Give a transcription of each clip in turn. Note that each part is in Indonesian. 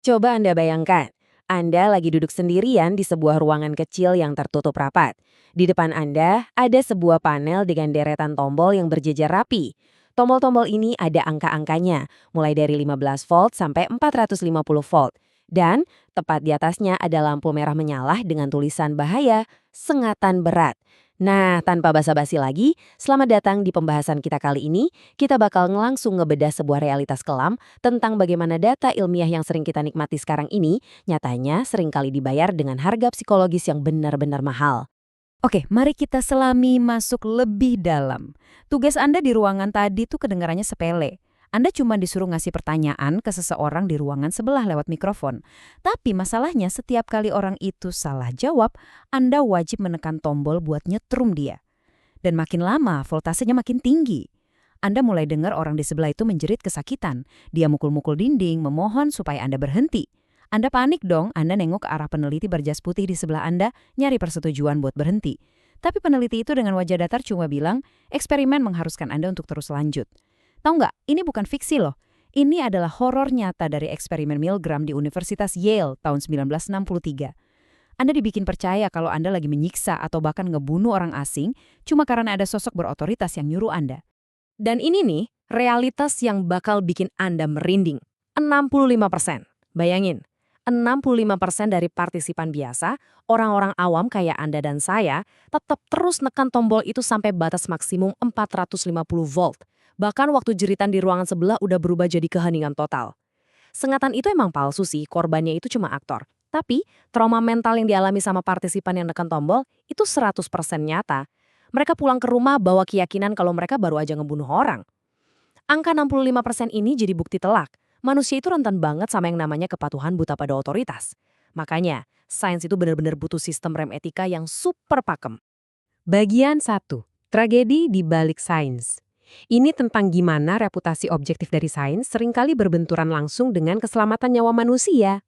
Coba Anda bayangkan, Anda lagi duduk sendirian di sebuah ruangan kecil yang tertutup rapat. Di depan Anda ada sebuah panel dengan deretan tombol yang berjejer rapi. Tombol-tombol ini ada angka-angkanya, mulai dari 15 volt sampai 450 volt. Dan tepat di atasnya ada lampu merah menyala dengan tulisan bahaya, sengatan berat. Nah, tanpa basa-basi lagi, selamat datang di pembahasan kita kali ini. Kita bakal langsung ngebedah sebuah realitas kelam tentang bagaimana data ilmiah yang sering kita nikmati sekarang ini nyatanya seringkali dibayar dengan harga psikologis yang benar-benar mahal. Oke, mari kita selami masuk lebih dalam. Tugas Anda di ruangan tadi tuh kedengarannya sepele. Anda cuma disuruh ngasih pertanyaan ke seseorang di ruangan sebelah lewat mikrofon. Tapi masalahnya setiap kali orang itu salah jawab, Anda wajib menekan tombol buat nyetrum dia. Dan makin lama, voltasenya makin tinggi. Anda mulai dengar orang di sebelah itu menjerit kesakitan. Dia mukul-mukul dinding, memohon supaya Anda berhenti. Anda panik dong, Anda nengok ke arah peneliti berjas putih di sebelah Anda, nyari persetujuan buat berhenti. Tapi peneliti itu dengan wajah datar cuma bilang, eksperimen mengharuskan Anda untuk terus lanjut. Tahu nggak, ini bukan fiksi loh. Ini adalah horor nyata dari eksperimen Milgram di Universitas Yale tahun 1963. Anda dibikin percaya kalau Anda lagi menyiksa atau bahkan ngebunuh orang asing cuma karena ada sosok berotoritas yang nyuruh Anda. Dan ini nih, realitas yang bakal bikin Anda merinding. 65%. Bayangin, 65% dari partisipan biasa, orang-orang awam kayak Anda dan saya, tetap terus nekan tombol itu sampai batas maksimum 450 volt. Bahkan waktu jeritan di ruangan sebelah udah berubah jadi keheningan total. Sengatan itu emang palsu sih, korbannya itu cuma aktor. Tapi, trauma mental yang dialami sama partisipan yang nekan tombol itu 100% nyata. Mereka pulang ke rumah bawa keyakinan kalau mereka baru aja ngebunuh orang. Angka 65% ini jadi bukti telak. Manusia itu rentan banget sama yang namanya kepatuhan buta pada otoritas. Makanya, sains itu benar-benar butuh sistem rem etika yang super pakem. Bagian 1. Tragedi di balik sains. Ini tentang gimana reputasi objektif dari sains seringkali berbenturan langsung dengan keselamatan nyawa manusia.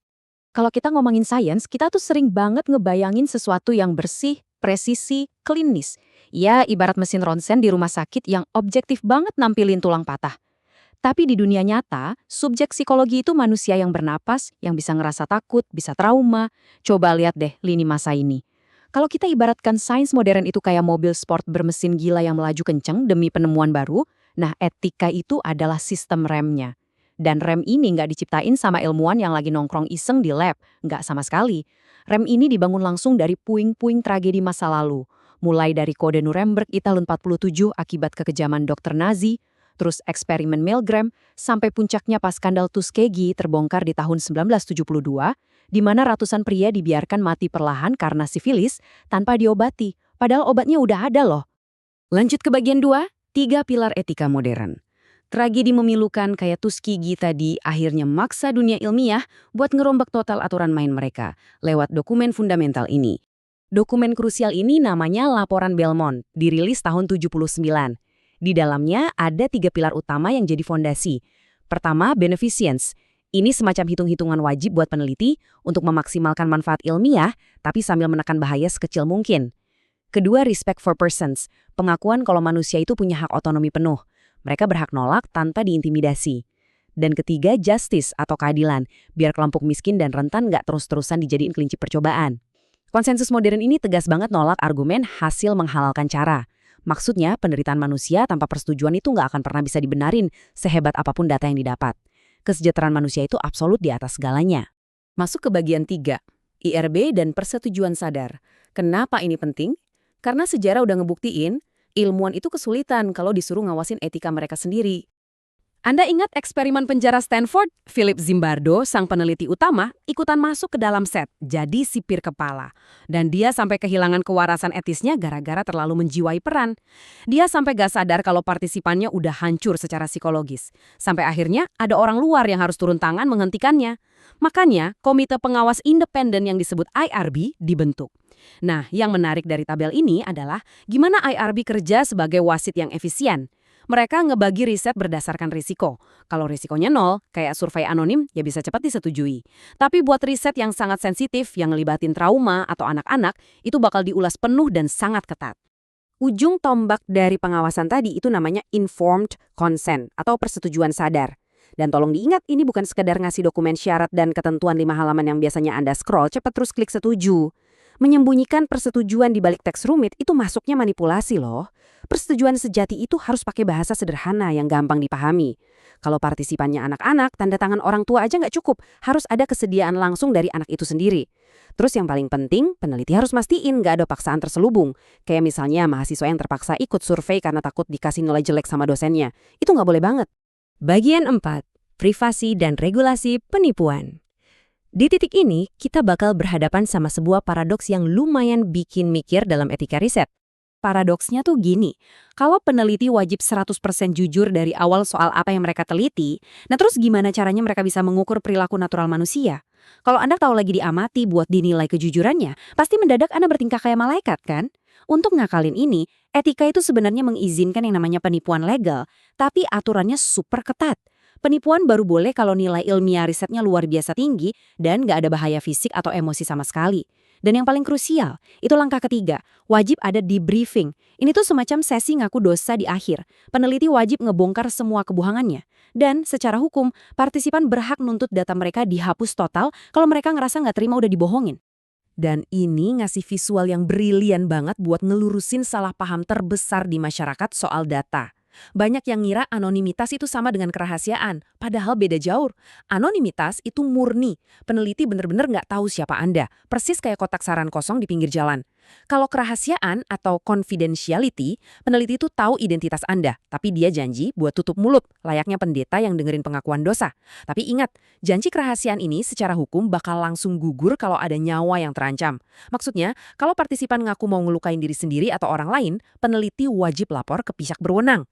Kalau kita ngomongin sains, kita tuh sering banget ngebayangin sesuatu yang bersih, presisi, klinis. Ya, ibarat mesin ronsen di rumah sakit yang objektif banget nampilin tulang patah. Tapi di dunia nyata, subjek psikologi itu manusia yang bernapas, yang bisa ngerasa takut, bisa trauma. Coba lihat deh lini masa ini. Kalau kita ibaratkan sains modern itu kayak mobil sport bermesin gila yang melaju kenceng demi penemuan baru, nah etika itu adalah sistem remnya. Dan rem ini nggak diciptain sama ilmuwan yang lagi nongkrong iseng di lab, nggak sama sekali. Rem ini dibangun langsung dari puing-puing tragedi masa lalu. Mulai dari kode Nuremberg Tahun 47 akibat kekejaman dokter Nazi, terus eksperimen Milgram, sampai puncaknya pas skandal Tuskegee terbongkar di tahun 1972, di mana ratusan pria dibiarkan mati perlahan karena sifilis tanpa diobati, padahal obatnya udah ada loh. Lanjut ke bagian 2, 3 pilar etika modern. Tragedi memilukan kayak Tuskegee tadi akhirnya maksa dunia ilmiah buat ngerombak total aturan main mereka lewat dokumen fundamental ini. Dokumen krusial ini namanya Laporan Belmont, dirilis tahun 79. Di dalamnya ada 3 pilar utama yang jadi fondasi. Pertama, beneficence. Ini semacam hitung-hitungan wajib buat peneliti untuk memaksimalkan manfaat ilmiah, tapi sambil menekan bahaya sekecil mungkin. Kedua, respect for persons. Pengakuan kalau manusia itu punya hak otonomi penuh. Mereka berhak nolak tanpa diintimidasi. Dan ketiga, justice atau keadilan, biar kelompok miskin dan rentan nggak terus-terusan dijadiin kelinci percobaan. Konsensus modern ini tegas banget nolak argumen hasil menghalalkan cara. Maksudnya, penderitaan manusia tanpa persetujuan itu nggak akan pernah bisa dibenarin sehebat apapun data yang didapat. Kesejahteraan manusia itu absolut di atas segalanya. Masuk ke bagian 3, IRB dan persetujuan sadar. Kenapa ini penting? Karena sejarah udah ngebuktiin, ilmuwan itu kesulitan kalau disuruh ngawasin etika mereka sendiri. Anda ingat eksperimen penjara Stanford? Philip Zimbardo, sang peneliti utama, ikutan masuk ke dalam set, jadi sipir kepala. Dan dia sampai kehilangan kewarasan etisnya gara-gara terlalu menjiwai peran. Dia sampai gak sadar kalau partisipannya udah hancur secara psikologis. Sampai akhirnya ada orang luar yang harus turun tangan menghentikannya. Makanya, komite pengawas independen yang disebut IRB dibentuk. Nah, yang menarik dari tabel ini adalah gimana IRB kerja sebagai wasit yang efisien. Mereka ngebagi riset berdasarkan risiko. Kalau risikonya 0, kayak survei anonim, ya bisa cepat disetujui. Tapi buat riset yang sangat sensitif, yang ngelibatin trauma atau anak-anak, itu bakal diulas penuh dan sangat ketat. Ujung tombak dari pengawasan tadi itu namanya informed consent atau persetujuan sadar. Dan tolong diingat, ini bukan sekedar ngasih dokumen syarat dan ketentuan 5 halaman yang biasanya Anda scroll cepat terus klik setuju. Menyembunyikan persetujuan di balik teks rumit itu masuknya manipulasi loh. Persetujuan sejati itu harus pakai bahasa sederhana yang gampang dipahami. Kalau partisipannya anak-anak, tanda tangan orang tua aja nggak cukup. Harus ada kesediaan langsung dari anak itu sendiri. Terus yang paling penting, peneliti harus mastiin nggak ada paksaan terselubung. Kayak misalnya mahasiswa yang terpaksa ikut survei karena takut dikasih nilai jelek sama dosennya. Itu nggak boleh banget. Bagian 4. Privasi dan regulasi penipuan. Di titik ini, kita bakal berhadapan sama sebuah paradoks yang lumayan bikin mikir dalam etika riset. Paradoksnya tuh gini, kalau peneliti wajib 100% jujur dari awal soal apa yang mereka teliti, nah terus gimana caranya mereka bisa mengukur perilaku natural manusia? Kalau Anda tahu lagi diamati buat dinilai kejujurannya, pasti mendadak Anda bertingkah kayak malaikat kan? Untuk ngakalin ini, etika itu sebenarnya mengizinkan yang namanya penipuan legal, tapi aturannya super ketat. Penipuan baru boleh kalau nilai ilmiah risetnya luar biasa tinggi dan nggak ada bahaya fisik atau emosi sama sekali. Dan yang paling krusial, itu langkah ketiga, wajib ada debriefing. Ini tuh semacam sesi ngaku dosa di akhir. Peneliti wajib ngebongkar semua kebuhangannya. Dan secara hukum, partisipan berhak nuntut data mereka dihapus total kalau mereka ngerasa nggak terima udah dibohongin. Dan ini ngasih visual yang brilian banget buat ngelurusin salah paham terbesar di masyarakat soal data. Banyak yang ngira anonimitas itu sama dengan kerahasiaan, padahal beda jauh. Anonimitas itu murni, peneliti bener-bener nggak tahu siapa Anda, persis kayak kotak saran kosong di pinggir jalan. Kalau kerahasiaan atau confidentiality, peneliti itu tahu identitas Anda, tapi dia janji buat tutup mulut, layaknya pendeta yang dengerin pengakuan dosa. Tapi ingat, janji kerahasiaan ini secara hukum bakal langsung gugur kalau ada nyawa yang terancam. Maksudnya, kalau partisipan ngaku mau ngelukain diri sendiri atau orang lain, peneliti wajib lapor ke pihak berwenang.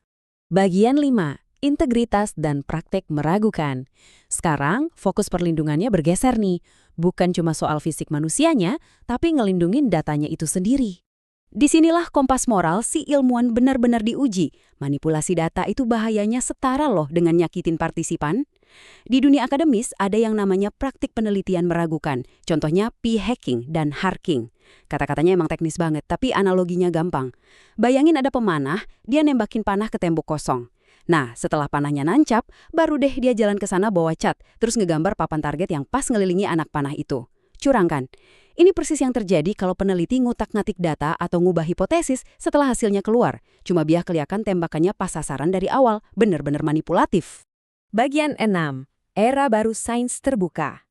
Bagian 5. Integritas dan praktek meragukan. Sekarang, fokus perlindungannya bergeser nih. Bukan cuma soal fisik manusianya, tapi ngelindungin datanya itu sendiri. Disinilah kompas moral si ilmuwan benar-benar diuji. Manipulasi data itu bahayanya setara loh dengan nyakitin partisipan. Di dunia akademis ada yang namanya praktik penelitian meragukan. Contohnya p-hacking dan harking. Kata-katanya emang teknis banget, tapi analoginya gampang. Bayangin ada pemanah, dia nembakin panah ke tembok kosong. Nah, setelah panahnya nancap, baru deh dia jalan ke sana bawa cat, terus ngegambar papan target yang pas ngelilingi anak panah itu. Curang kan? Ini persis yang terjadi kalau peneliti ngutak-ngatik data atau ngubah hipotesis setelah hasilnya keluar. Cuma biar kelihatan tembakannya pas sasaran dari awal, bener-bener manipulatif. Bagian 6. Era baru sains terbuka.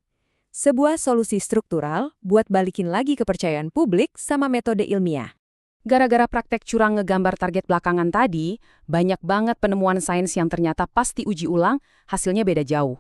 Sebuah solusi struktural buat balikin lagi kepercayaan publik sama metode ilmiah. Gara-gara praktek curang ngegambar target belakangan tadi, banyak banget penemuan sains yang ternyata pas diuji ulang, hasilnya beda jauh.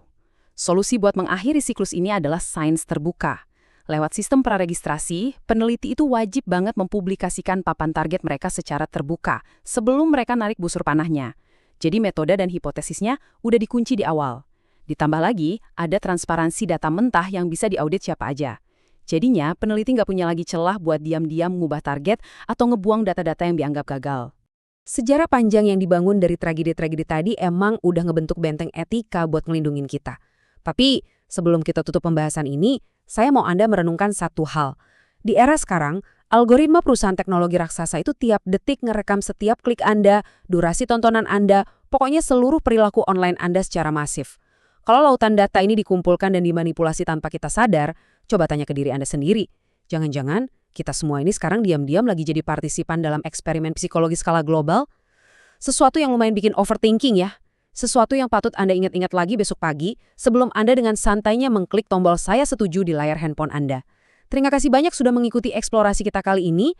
Solusi buat mengakhiri siklus ini adalah sains terbuka. Lewat sistem praregistrasi, peneliti itu wajib banget mempublikasikan papan target mereka secara terbuka sebelum mereka narik busur panahnya. Jadi metode dan hipotesisnya udah dikunci di awal. Ditambah lagi, ada transparansi data mentah yang bisa diaudit siapa aja. Jadinya, peneliti nggak punya lagi celah buat diam-diam mengubah target atau ngebuang data-data yang dianggap gagal. Sejarah panjang yang dibangun dari tragedi-tragedi tadi emang udah ngebentuk benteng etika buat ngelindungin kita. Tapi, sebelum kita tutup pembahasan ini, saya mau Anda merenungkan satu hal. Di era sekarang, algoritma perusahaan teknologi raksasa itu tiap detik ngerekam setiap klik Anda, durasi tontonan Anda, pokoknya seluruh perilaku online Anda secara masif. Kalau lautan data ini dikumpulkan dan dimanipulasi tanpa kita sadar, coba tanya ke diri Anda sendiri. Jangan-jangan kita semua ini sekarang diam-diam lagi jadi partisipan dalam eksperimen psikologi skala global? Sesuatu yang lumayan bikin overthinking ya. Sesuatu yang patut Anda ingat-ingat lagi besok pagi sebelum Anda dengan santainya mengklik tombol saya setuju di layar handphone Anda. Terima kasih banyak sudah mengikuti eksplorasi kita kali ini.